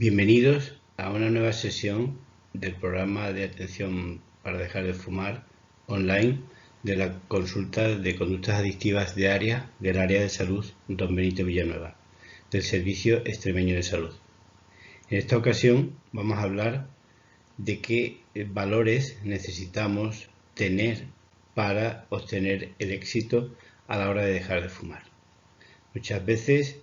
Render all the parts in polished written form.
Bienvenidos a una nueva sesión del programa de atención para dejar de fumar online de la consulta de conductas adictivas diarias del área de salud Don Benito Villanueva, del Servicio Extremeño de Salud. En esta ocasión vamos a hablar de qué valores necesitamos tener para obtener el éxito a la hora de dejar de fumar. Muchas veces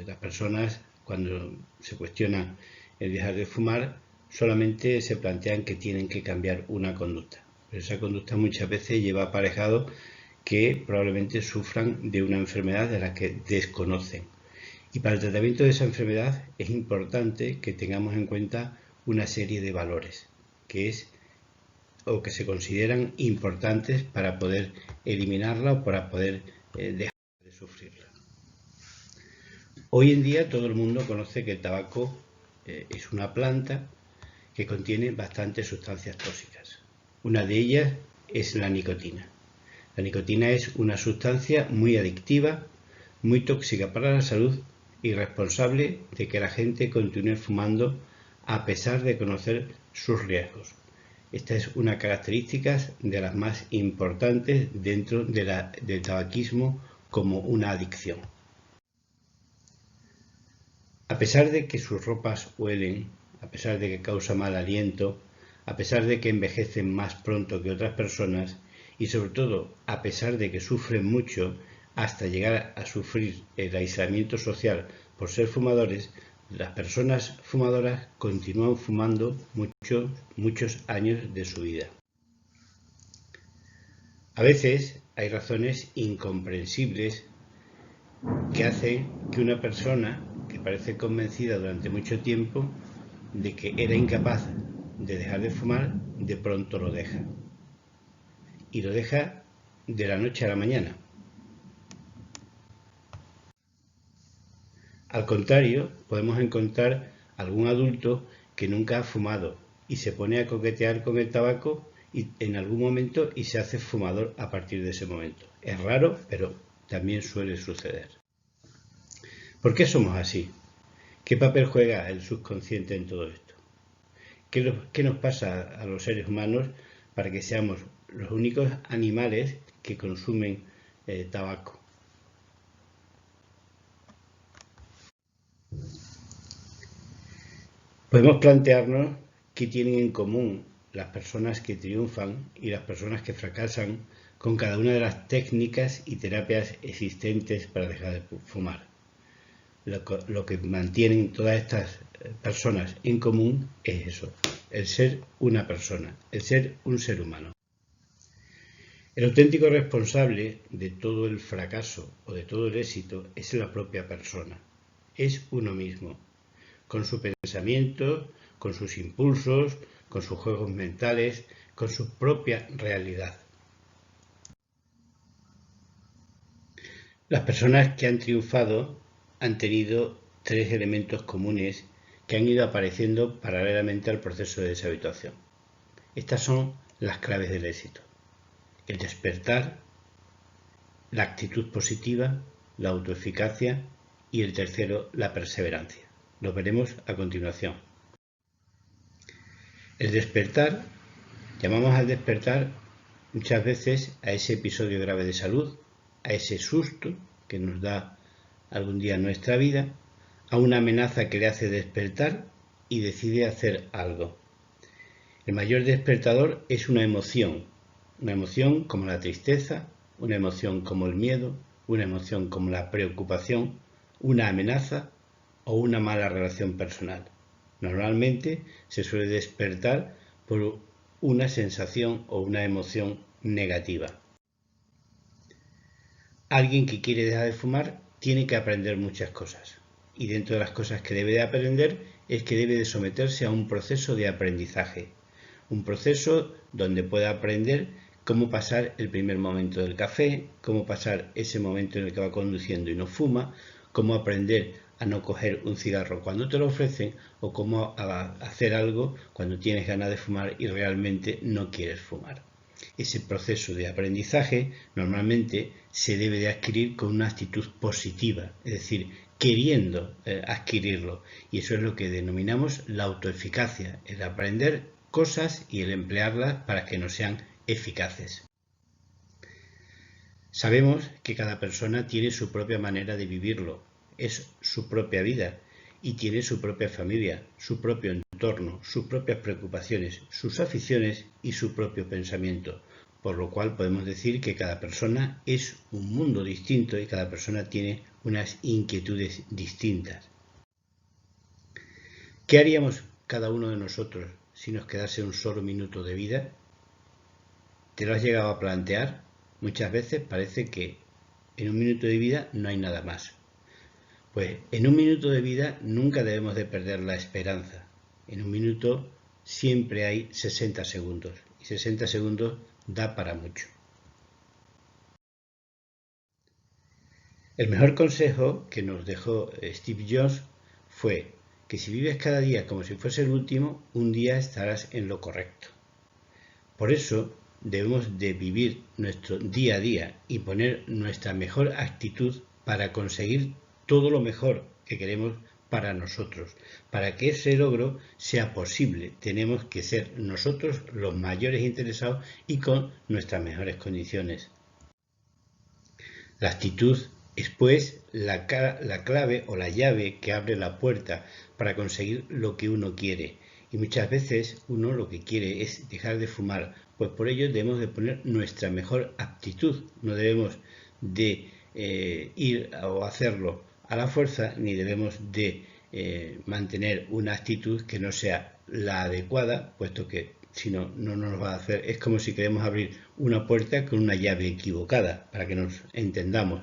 las personas, cuando se cuestiona el dejar de fumar, solamente se plantean que tienen que cambiar una conducta. Pero esa conducta muchas veces lleva aparejado que probablemente sufran de una enfermedad de la que desconocen. Y para el tratamiento de esa enfermedad es importante que tengamos en cuenta una serie de valores que se consideran importantes para poder eliminarla o para poder dejar de sufrirla. Hoy en día todo el mundo conoce que el tabaco es una planta que contiene bastantes sustancias tóxicas. Una de ellas es la nicotina. La nicotina es una sustancia muy adictiva, muy tóxica para la salud y responsable de que la gente continúe fumando a pesar de conocer sus riesgos. Esta es una característica de las más importantes dentro del tabaquismo como una adicción. A pesar de que sus ropas huelen, a pesar de que causa mal aliento, a pesar de que envejecen más pronto que otras personas y sobre todo a pesar de que sufren mucho hasta llegar a sufrir el aislamiento social por ser fumadores, las personas fumadoras continúan fumando muchos años de su vida. A veces hay razones incomprensibles que hacen que una persona que parece convencida durante mucho tiempo de que era incapaz de dejar de fumar, de pronto lo deja. Y lo deja de la noche a la mañana. Al contrario, podemos encontrar algún adulto que nunca ha fumado y se pone a coquetear con el tabaco en algún momento y se hace fumador a partir de ese momento. Es raro, pero también suele suceder. ¿Por qué somos así? ¿Qué papel juega el subconsciente en todo esto? ¿Qué nos pasa a los seres humanos para que seamos los únicos animales que consumen tabaco? Podemos plantearnos qué tienen en común las personas que triunfan y las personas que fracasan con cada una de las técnicas y terapias existentes para dejar de fumar. Lo que mantienen todas estas personas en común es eso, el ser una persona, el ser un ser humano. El auténtico responsable de todo el fracaso o de todo el éxito es la propia persona, es uno mismo, con su pensamiento, con sus impulsos, con sus juegos mentales, con su propia realidad. Las personas que han triunfado han tenido tres elementos comunes que han ido apareciendo paralelamente al proceso de deshabituación. Estas son las claves del éxito: el despertar, la actitud positiva, la autoeficacia y el tercero, la perseverancia. Lo veremos a continuación. El despertar, llamamos al despertar muchas veces a ese episodio grave de salud, a ese susto que nos da algún día en nuestra vida, a una amenaza que le hace despertar y decide hacer algo. El mayor despertador es una emoción como la tristeza, una emoción como el miedo, una emoción como la preocupación, una amenaza o una mala relación personal. Normalmente se suele despertar por una sensación o una emoción negativa. Alguien que quiere dejar de fumar tiene que aprender muchas cosas, y dentro de las cosas que debe de aprender es que debe de someterse a un proceso de aprendizaje, un proceso donde pueda aprender cómo pasar el primer momento del café, cómo pasar ese momento en el que va conduciendo y no fuma, cómo aprender a no coger un cigarro cuando te lo ofrecen o cómo hacer algo cuando tienes ganas de fumar y realmente no quieres fumar. Ese proceso de aprendizaje normalmente se debe de adquirir con una actitud positiva, es decir, queriendo adquirirlo. Y eso es lo que denominamos la autoeficacia, el aprender cosas y el emplearlas para que nos sean eficaces. Sabemos que cada persona tiene su propia manera de vivirlo, es su propia vida y tiene su propia familia, su propio entorno, sus propias preocupaciones, sus aficiones y su propio pensamiento, por lo cual podemos decir que cada persona es un mundo distinto y cada persona tiene unas inquietudes distintas. ¿Qué haríamos cada uno de nosotros si nos quedase un solo minuto de vida? ¿Te lo has llegado a plantear? Muchas veces parece que en un minuto de vida no hay nada más. Pues en un minuto de vida nunca debemos de perder la esperanza. En un minuto siempre hay 60 segundos y 60 segundos da para mucho. El mejor consejo que nos dejó Steve Jobs fue que si vives cada día como si fuese el último, un día estarás en lo correcto. Por eso debemos de vivir nuestro día a día y poner nuestra mejor actitud para conseguir todo lo mejor que queremos para nosotros. Para que ese logro sea posible, tenemos que ser nosotros los mayores interesados y con nuestras mejores condiciones. La actitud es pues la clave o la llave que abre la puerta para conseguir lo que uno quiere. Y muchas veces uno lo que quiere es dejar de fumar, pues por ello debemos de poner nuestra mejor actitud. No debemos de ir o hacerlo a la fuerza, ni debemos de mantener una actitud que no sea la adecuada, puesto que si no, no nos va a hacer. Es como si queremos abrir una puerta con una llave equivocada, para que nos entendamos.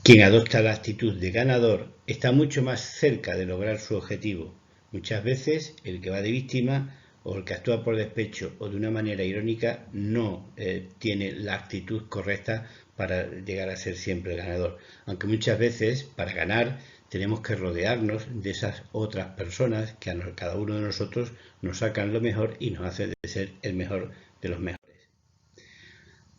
Quien adopta la actitud de ganador está mucho más cerca de lograr su objetivo. Muchas veces el que va de víctima o el que actúa por despecho o de una manera irónica no tiene la actitud correcta para llegar a ser siempre el ganador. Aunque muchas veces para ganar tenemos que rodearnos de esas otras personas que a cada uno de nosotros nos sacan lo mejor y nos hacen de ser el mejor de los mejores.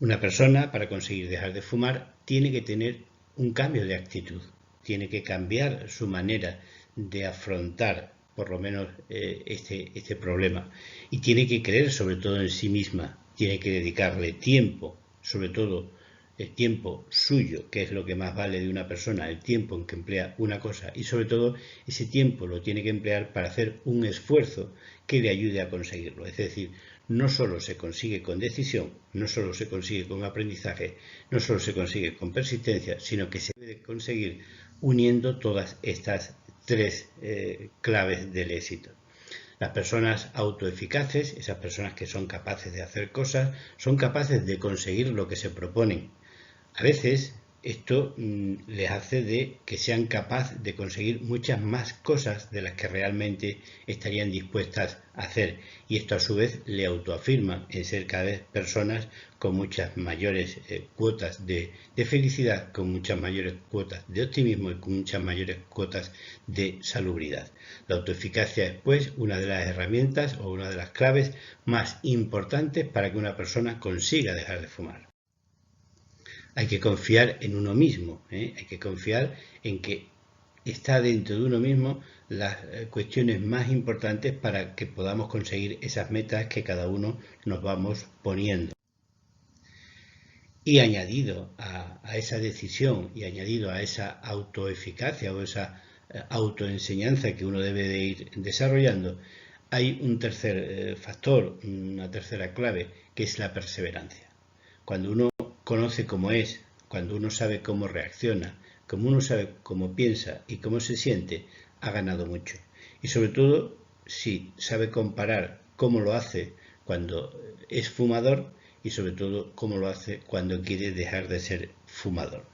Una persona para conseguir dejar de fumar tiene que tener un cambio de actitud, tiene que cambiar su manera de afrontar por lo menos este problema y tiene que creer sobre todo en sí misma, tiene que dedicarle tiempo, sobre todo el tiempo suyo, que es lo que más vale de una persona, el tiempo en que emplea una cosa y sobre todo ese tiempo lo tiene que emplear para hacer un esfuerzo que le ayude a conseguirlo. Es decir, no solo se consigue con decisión, no solo se consigue con aprendizaje, no solo se consigue con persistencia, sino que se debe conseguir uniendo todas estas tres claves del éxito. Las personas autoeficaces, esas personas que son capaces de hacer cosas, son capaces de conseguir lo que se proponen. A veces esto les hace de que sean capaces de conseguir muchas más cosas de las que realmente estarían dispuestas a hacer y esto a su vez le autoafirma en ser cada vez personas con muchas mayores cuotas de felicidad, con muchas mayores cuotas de optimismo y con muchas mayores cuotas de salubridad. La autoeficacia es pues una de las herramientas o una de las claves más importantes para que una persona consiga dejar de fumar. Hay que confiar en uno mismo, hay que confiar en que está dentro de uno mismo las cuestiones más importantes para que podamos conseguir esas metas que cada uno nos vamos poniendo. Y añadido a esa decisión y añadido a esa autoeficacia o esa autoenseñanza que uno debe de ir desarrollando, hay un tercer factor, una tercera clave, que es la perseverancia. Cuando uno conoce cómo es, cuando uno sabe cómo reacciona, como uno sabe cómo piensa y cómo se siente, ha ganado mucho. Y sobre todo, si sabe comparar cómo lo hace cuando es fumador y sobre todo cómo lo hace cuando quiere dejar de ser fumador.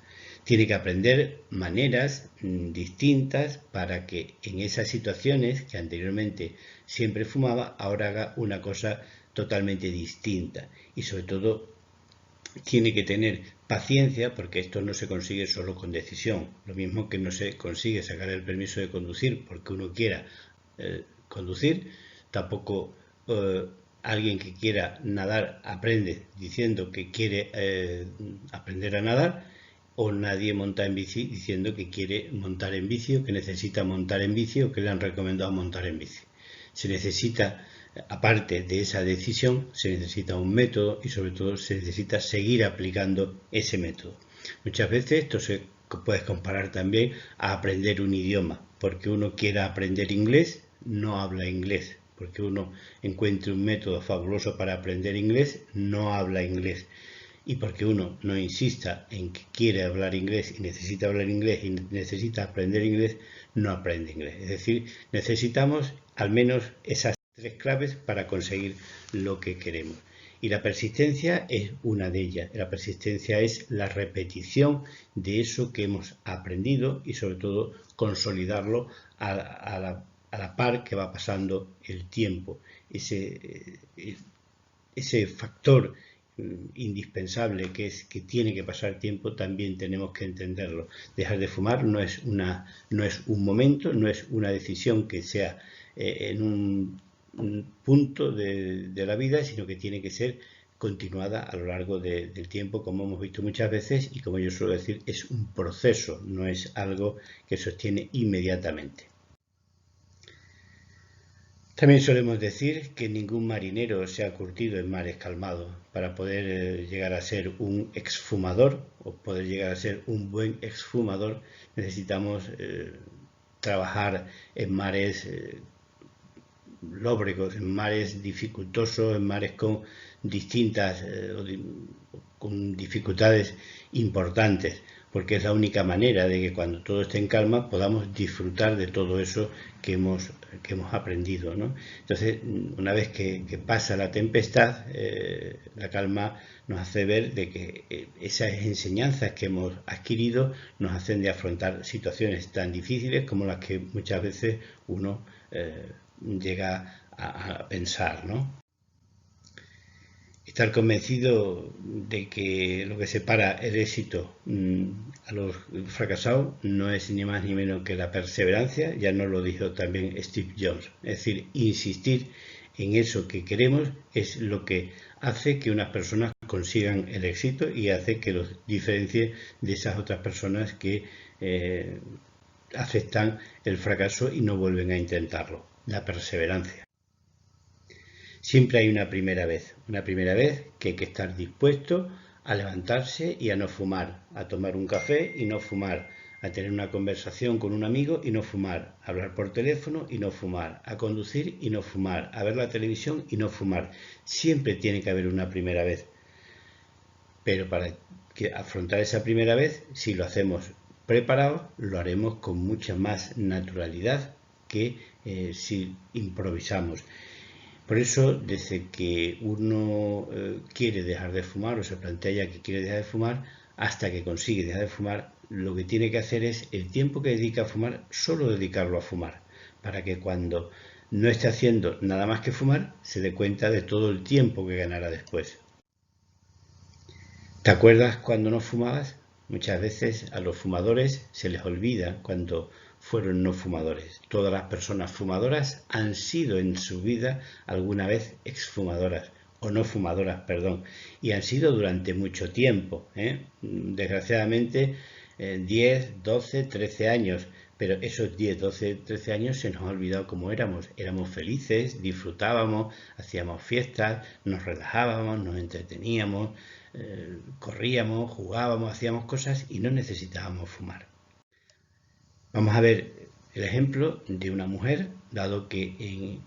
Tiene que aprender maneras distintas para que en esas situaciones que anteriormente siempre fumaba, ahora haga una cosa totalmente distinta y sobre todo tiene que tener paciencia porque esto no se consigue solo con decisión. Lo mismo que no se consigue sacar el permiso de conducir porque uno quiera conducir, tampoco alguien que quiera nadar aprende diciendo que quiere aprender a nadar o nadie monta en bici diciendo que quiere montar en bici o que necesita montar en bici o que le han recomendado montar en bici. Se necesita, aparte de esa decisión, se necesita un método y sobre todo se necesita seguir aplicando ese método. Muchas veces esto se puede comparar también a aprender un idioma, porque uno quiera aprender inglés, no habla inglés, porque uno encuentre un método fabuloso para aprender inglés, no habla inglés. Y porque uno no insista en que quiere hablar inglés y necesita hablar inglés y necesita aprender inglés, no aprende inglés. Es decir, necesitamos al menos esas 3 claves para conseguir lo que queremos. Y la persistencia es una de ellas. La persistencia es la repetición de eso que hemos aprendido y sobre todo consolidarlo a la par que va pasando el tiempo. Ese factor indispensable que es que tiene que pasar tiempo, también tenemos que entenderlo. Dejar de fumar no es un momento, no es una decisión que sea en un punto de la vida, sino que tiene que ser continuada a lo largo del tiempo, como hemos visto muchas veces, y como yo suelo decir, es un proceso, no es algo que sostiene inmediatamente. También solemos decir que ningún marinero se ha curtido en mares calmados. Para poder llegar a ser un exfumador o poder llegar a ser un buen exfumador necesitamos trabajar en mares lóbregos, en mares dificultosos, en mares con distintas con dificultades importantes, porque es la única manera de que cuando todo esté en calma podamos disfrutar de todo eso que hemos aprendido, ¿no? Entonces, una vez que pasa la tempestad, la calma nos hace ver de que esas enseñanzas que hemos adquirido nos hacen de afrontar situaciones tan difíciles como las que muchas veces uno llega a pensar, ¿no? Estar convencido de que lo que separa el éxito a los fracasados no es ni más ni menos que la perseverancia, ya nos lo dijo también Steve Jobs. Es decir, insistir en eso que queremos es lo que hace que unas personas consigan el éxito y hace que los diferencie de esas otras personas que aceptan el fracaso y no vuelven a intentarlo. La perseverancia. Siempre hay una primera vez que hay que estar dispuesto a levantarse y a no fumar, a tomar un café y no fumar, a tener una conversación con un amigo y no fumar, a hablar por teléfono y no fumar, a conducir y no fumar, a ver la televisión y no fumar. Siempre tiene que haber una primera vez. Pero para afrontar esa primera vez, si lo hacemos preparados, lo haremos con mucha más naturalidad que si improvisamos. Por eso, desde que uno quiere dejar de fumar o se plantea que quiere dejar de fumar, hasta que consigue dejar de fumar, lo que tiene que hacer es el tiempo que dedica a fumar, solo dedicarlo a fumar, para que cuando no esté haciendo nada más que fumar, se dé cuenta de todo el tiempo que ganará después. ¿Te acuerdas cuando no fumabas? Muchas veces a los fumadores se les olvida cuando fueron no fumadores. Todas las personas fumadoras han sido en su vida alguna vez exfumadoras, o no fumadoras, perdón, y han sido durante mucho tiempo, desgraciadamente 10, 12, 13 años, pero esos 10, 12, 13 años se nos ha olvidado cómo éramos felices, disfrutábamos, hacíamos fiestas, nos relajábamos, nos entreteníamos, corríamos, jugábamos, hacíamos cosas y no necesitábamos fumar. Vamos a ver el ejemplo de una mujer, dado que en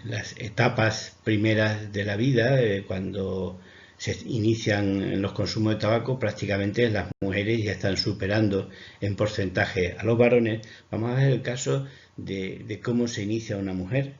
las etapas primeras de la vida, cuando se inician los consumos de tabaco, prácticamente las mujeres ya están superando en porcentaje a los varones. Vamos a ver el caso de cómo se inicia una mujer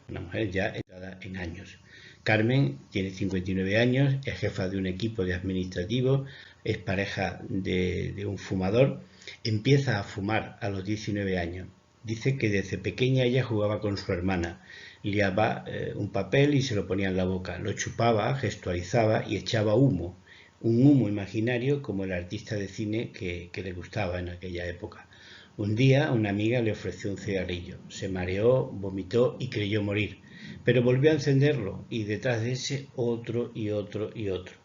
ya entrada en años. Carmen tiene 59 años, es jefa de un equipo de administrativos, es pareja de un fumador, empieza a fumar a los 19 años. Dice que desde pequeña ella jugaba con su hermana, liaba un papel y se lo ponía en la boca, lo chupaba, gestualizaba y echaba humo, un humo imaginario como el artista de cine que le gustaba en aquella época. Un día una amiga le ofreció un cigarrillo, se mareó, vomitó y creyó morir, pero volvió a encenderlo y detrás de ese otro y otro y otro.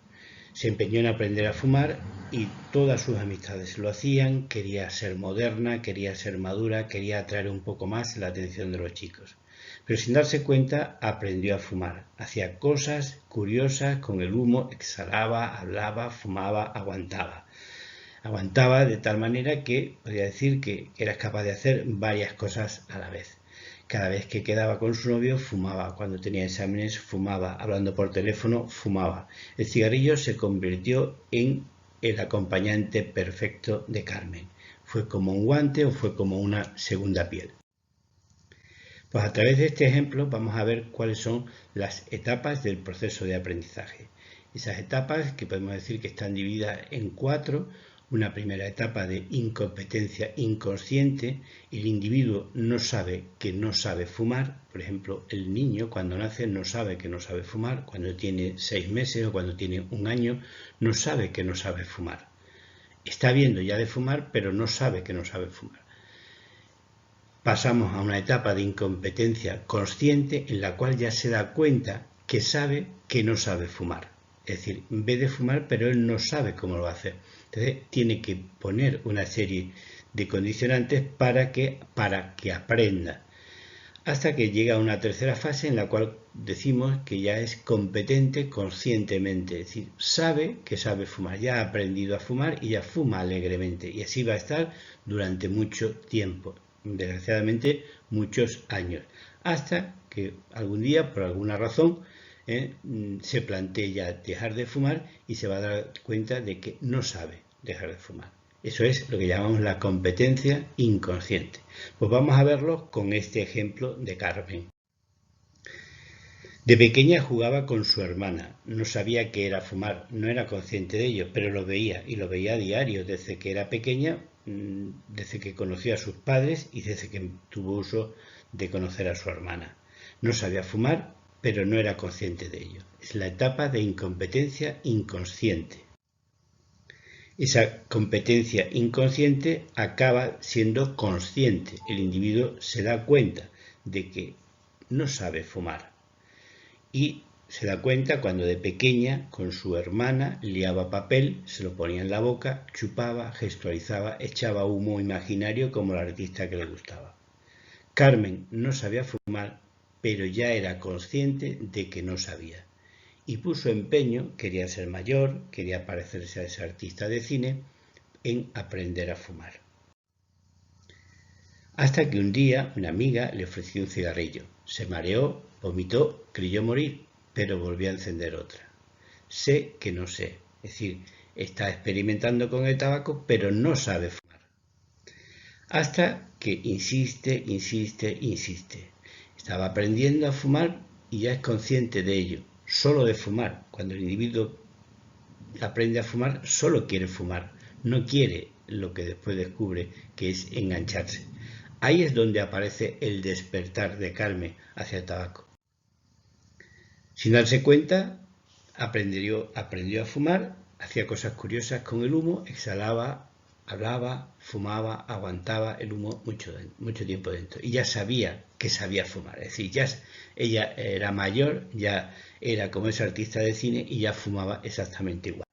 se empeñó en aprender a fumar y todas sus amistades lo hacían. Quería ser moderna, quería ser madura, quería atraer un poco más la atención de los chicos. Pero sin darse cuenta aprendió a fumar. Hacía cosas curiosas con el humo, exhalaba, hablaba, fumaba, aguantaba. Aguantaba de tal manera que podría decir que era capaz de hacer varias cosas a la vez. Cada vez que quedaba con su novio fumaba, cuando tenía exámenes fumaba, hablando por teléfono fumaba. El cigarrillo se convirtió en el acompañante perfecto de Carmen. Fue como un guante o fue como una segunda piel. Pues a través de este ejemplo vamos a ver cuáles son las etapas del proceso de aprendizaje. Esas etapas que podemos decir que están divididas en 4. Una primera etapa de incompetencia inconsciente. El individuo no sabe que no sabe fumar. Por ejemplo, el niño cuando nace no sabe que no sabe fumar. Cuando tiene 6 meses o cuando tiene 1 año no sabe que no sabe fumar. Está viendo ya de fumar, pero no sabe que no sabe fumar. Pasamos a una etapa de incompetencia consciente en la cual ya se da cuenta que sabe que no sabe fumar. Es decir, ve de fumar, pero él no sabe cómo lo hace. Entonces tiene que poner una serie de condicionantes para que aprenda. Hasta que llega a una tercera fase en la cual decimos que ya es competente conscientemente. Es decir, sabe que sabe fumar, ya ha aprendido a fumar y ya fuma alegremente. Y así va a estar durante mucho tiempo. Desgraciadamente muchos años, hasta que algún día, por alguna razón, se plantee ya dejar de fumar y se va a dar cuenta de que no sabe dejar de fumar. Eso es lo que llamamos la competencia inconsciente. Pues vamos a verlo con este ejemplo de Carmen. De pequeña jugaba con su hermana, no sabía qué era fumar, no era consciente de ello, pero lo veía, y lo veía a diario desde que era pequeña, desde que conoció a sus padres y desde que tuvo uso de conocer a su hermana. No sabía fumar, pero no era consciente de ello. Es la etapa de incompetencia inconsciente. Esa competencia inconsciente acaba siendo consciente. El individuo se da cuenta de que no sabe fumar. Y se da cuenta cuando de pequeña con su hermana liaba papel, se lo ponía en la boca, chupaba, gestualizaba, echaba humo imaginario como el artista que le gustaba. Carmen no sabía fumar, pero ya era consciente de que no sabía. Y puso empeño, quería ser mayor, quería parecerse a ese artista de cine, en aprender a fumar. Hasta que un día una amiga le ofreció un cigarrillo. Se mareó, vomitó, creyó morir, pero volvió a encender otra. Sé que no sé, es decir, está experimentando con el tabaco, pero no sabe fumar. Hasta que insiste. Estaba aprendiendo a fumar y ya es consciente de ello, solo de fumar. Cuando el individuo aprende a fumar, solo quiere fumar, no quiere lo que después descubre, que es engancharse. Ahí es donde aparece el despertar de Carmen hacia el tabaco. Sin darse cuenta, aprendió a fumar, hacía cosas curiosas con el humo, exhalaba, hablaba, fumaba, aguantaba el humo mucho tiempo dentro. Y ya sabía que sabía fumar. Es decir, ella era mayor, ya era como ese artista de cine y ya fumaba exactamente igual.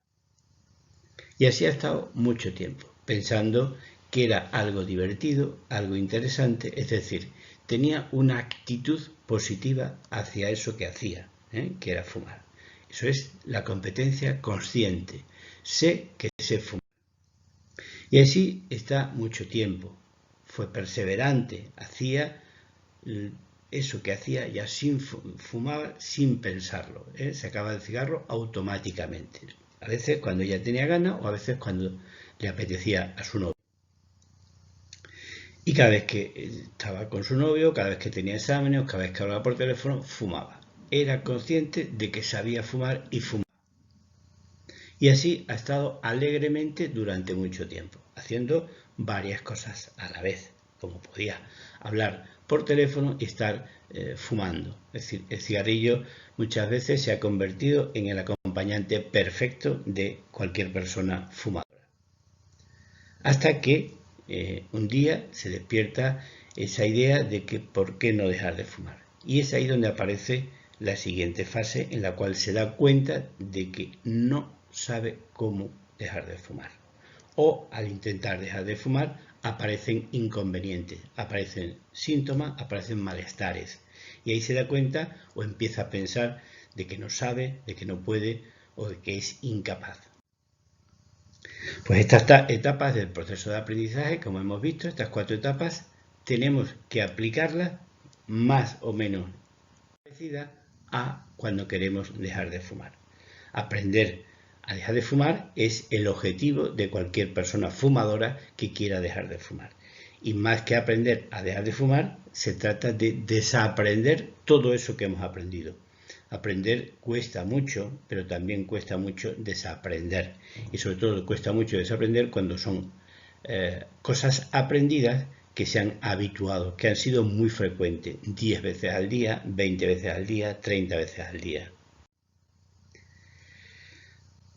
Y así ha estado mucho tiempo, pensando que era algo divertido, algo interesante, es decir, tenía una actitud positiva hacia eso que hacía, que era fumar. Eso es la competencia consciente. Sé que sé fumar. Y así está mucho tiempo. Fue perseverante, hacía eso que hacía ya fumaba sin pensarlo. Sacaba el cigarro automáticamente. A veces cuando ella tenía ganas o a veces cuando le apetecía a su novio. Y cada vez que estaba con su novio, cada vez que tenía exámenes, cada vez que hablaba por teléfono, fumaba. Era consciente de que sabía fumar y fumaba. Y así ha estado alegremente durante mucho tiempo, haciendo varias cosas a la vez, como podía hablar por teléfono y estar fumando. Es decir, el cigarrillo muchas veces se ha convertido en el acompañante perfecto de cualquier persona fumadora. Hasta que un día se despierta esa idea de que por qué no dejar de fumar. Y es ahí donde aparece la siguiente fase en la cual se da cuenta de que no sabe cómo dejar de fumar. O al intentar dejar de fumar aparecen inconvenientes, aparecen síntomas, aparecen malestares. Y ahí se da cuenta o empieza a pensar de que no sabe, de que no puede o de que es incapaz. Pues estas etapas del proceso de aprendizaje, como hemos visto, estas 4 etapas, tenemos que aplicarlas más o menos parecidas a cuando queremos dejar de fumar. Aprender a dejar de fumar es el objetivo de cualquier persona fumadora que quiera dejar de fumar. Y más que aprender a dejar de fumar, se trata de desaprender todo eso que hemos aprendido. Aprender cuesta mucho, pero también cuesta mucho desaprender. Y sobre todo cuesta mucho desaprender cuando son cosas aprendidas que se han habituado, que han sido muy frecuentes, 10 veces al día, 20 veces al día, 30 veces al día.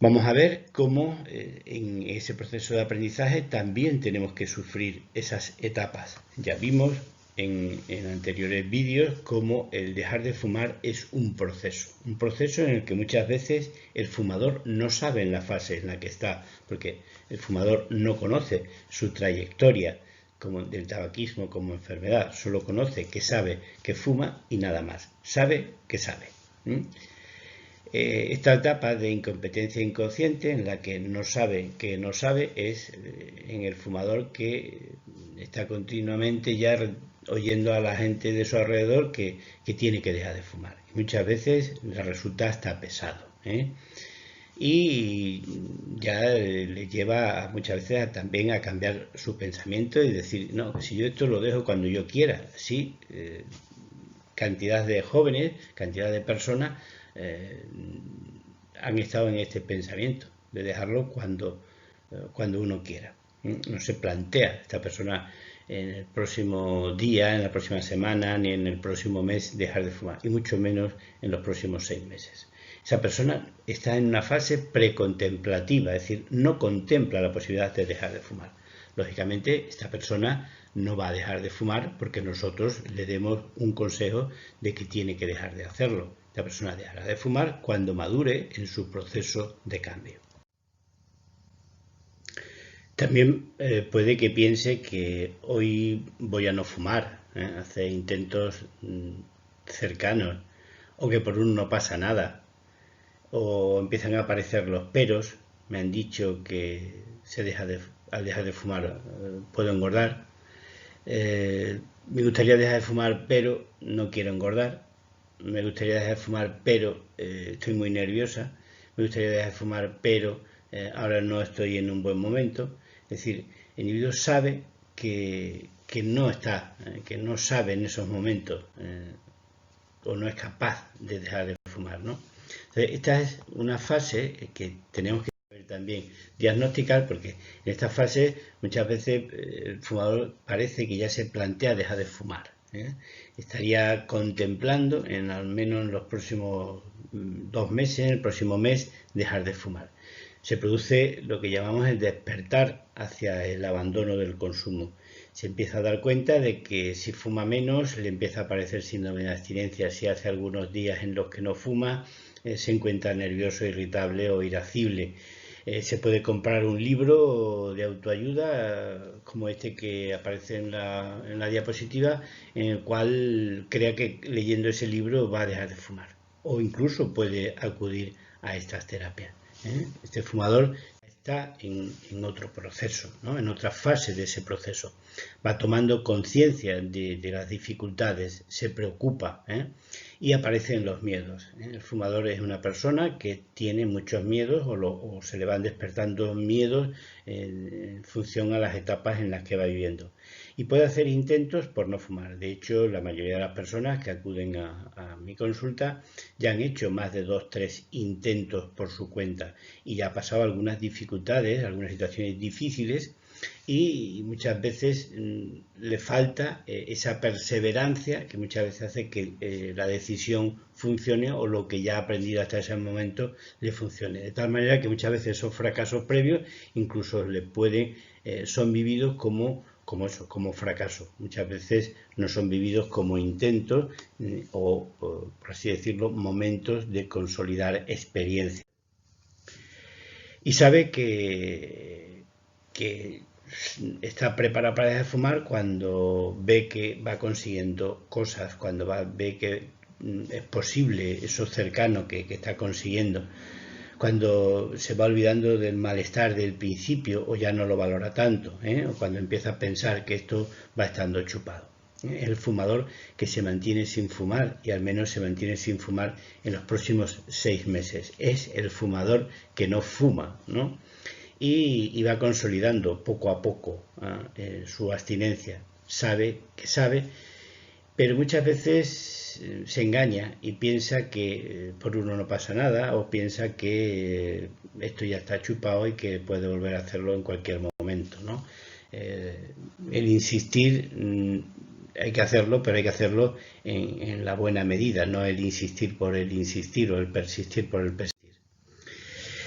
Vamos a ver cómo en ese proceso de aprendizaje también tenemos que sufrir esas etapas. Ya vimos en anteriores vídeos cómo el dejar de fumar es un proceso en el que muchas veces el fumador no sabe en la fase en la que está, porque el fumador no conoce su trayectoria como del tabaquismo como enfermedad, solo conoce que sabe que fuma y nada más, sabe que sabe. Esta etapa de incompetencia inconsciente en la que no sabe que no sabe es en el fumador que está continuamente ya oyendo a la gente de su alrededor que tiene que dejar de fumar. Muchas veces le resulta hasta pesado, y ya le lleva muchas veces también a cambiar su pensamiento y decir, no, si yo esto lo dejo cuando yo quiera. Sí, cantidad de jóvenes, cantidad de personas han estado en este pensamiento de dejarlo cuando uno quiera. No se plantea esta persona en el próximo día, en la próxima semana, ni en el próximo mes dejar de fumar, y mucho menos en los próximos 6 meses. Esa persona está en una fase precontemplativa, es decir, no contempla la posibilidad de dejar de fumar. Lógicamente, esta persona no va a dejar de fumar porque nosotros le demos un consejo de que tiene que dejar de hacerlo. Esta persona dejará de fumar cuando madure en su proceso de cambio. También puede que piense que hoy voy a no fumar, hacer intentos cercanos, o que por uno no pasa nada, o empiezan a aparecer los peros. Me han dicho que al dejar de fumar puedo engordar. Me gustaría dejar de fumar, pero no quiero engordar. Me gustaría dejar de fumar, pero estoy muy nerviosa. Me gustaría dejar de fumar, pero ahora no estoy en un buen momento. Es decir, el individuo sabe que no está, que no sabe en esos momentos o no es capaz de dejar de fumar, ¿no? Entonces, esta es una fase que tenemos que saber también diagnosticar, porque en esta fase muchas veces el fumador parece que ya se plantea dejar de fumar. Estaría contemplando en al menos en los próximos 2 meses, en el próximo mes, dejar de fumar. Se produce lo que llamamos el despertar hacia el abandono del consumo. Se empieza a dar cuenta de que si fuma menos le empieza a aparecer síndrome de abstinencia. Si hace algunos días en los que no fuma, se encuentra nervioso, irritable o irascible. Se puede comprar un libro de autoayuda como este que aparece en la diapositiva, en el cual crea que leyendo ese libro va a dejar de fumar, o incluso puede acudir a estas terapias. Este fumador está en otro proceso, ¿no? En otra fase de ese proceso. Va tomando conciencia de las dificultades, se preocupa, y aparecen los miedos. El fumador es una persona que tiene muchos miedos o se le van despertando miedos en función a las etapas en las que va viviendo. Y puede hacer intentos por no fumar. De hecho, la mayoría de las personas que acuden a mi consulta ya han hecho más de 2-3 intentos por su cuenta y ya ha pasado algunas dificultades, algunas situaciones difíciles, y muchas veces le falta esa perseverancia que muchas veces hace que la decisión funcione o lo que ya ha aprendido hasta ese momento le funcione. De tal manera que muchas veces esos fracasos previos incluso son vividos como fracaso. Muchas veces no son vividos como intentos o, por así decirlo, momentos de consolidar experiencia. y sabe que está preparado para dejar de fumar cuando ve que va consiguiendo cosas, cuando ve que es posible eso cercano que está consiguiendo, cuando se va olvidando del malestar del principio o ya no lo valora tanto, o cuando empieza a pensar que esto va estando chupado. El fumador que se mantiene sin fumar, y al menos se mantiene sin fumar en los próximos 6 meses. Es el fumador que no fuma, ¿no? Y va consolidando poco a poco su abstinencia. Sabe que sabe, pero muchas veces se engaña y piensa que por uno no pasa nada, o piensa que esto ya está chupado y que puede volver a hacerlo en cualquier momento, ¿no? El insistir, hay que hacerlo, pero hay que hacerlo en la buena medida, no el insistir por el insistir o el persistir por el persistir.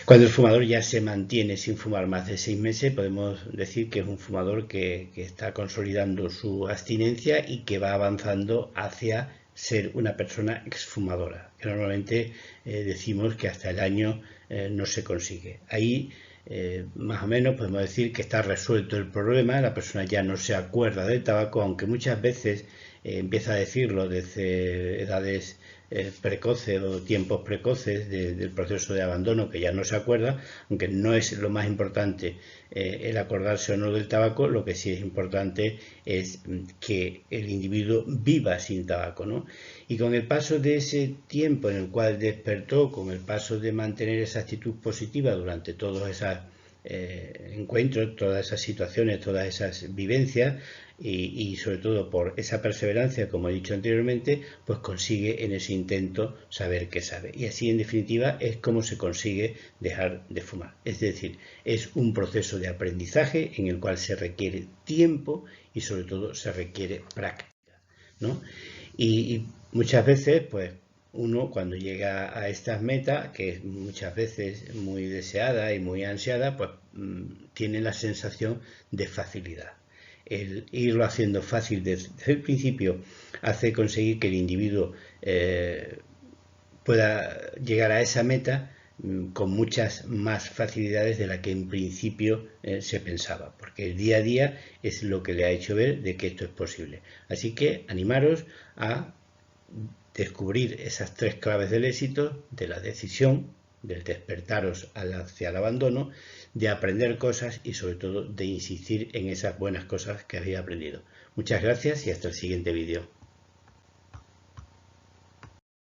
Cuando el fumador ya se mantiene sin fumar más de 6 meses, podemos decir que es un fumador que está consolidando su abstinencia y que va avanzando hacia ser una persona exfumadora, que normalmente decimos que hasta el año no se consigue. Ahí más o menos podemos decir que está resuelto el problema, la persona ya no se acuerda del tabaco, aunque muchas veces empieza a decirlo desde edades precoces o tiempos precoces del proceso de abandono, que ya no se acuerda, aunque no es lo más importante el acordarse o no del tabaco. Lo que sí es importante es que el individuo viva sin tabaco, ¿no? Y con el paso de ese tiempo en el cual despertó, con el paso de mantener esa actitud positiva durante todos esos encuentros, todas esas situaciones, todas esas vivencias, y sobre todo por esa perseverancia, como he dicho anteriormente, pues consigue en ese intento saber que sabe. Y así, en definitiva, es como se consigue dejar de fumar. Es decir, es un proceso de aprendizaje en el cual se requiere tiempo y sobre todo se requiere práctica, ¿no? Y muchas veces, pues, uno cuando llega a estas metas, que es muchas veces muy deseada y muy ansiada, pues tiene la sensación de facilidad. El irlo haciendo fácil desde el principio hace conseguir que el individuo pueda llegar a esa meta con muchas más facilidades de la que en principio se pensaba, porque el día a día es lo que le ha hecho ver de que esto es posible. Así que animaros a descubrir esas 3 claves del éxito: de la decisión, del despertaros hacia el abandono, de aprender cosas y sobre todo de insistir en esas buenas cosas que habéis aprendido. Muchas gracias y hasta el siguiente vídeo.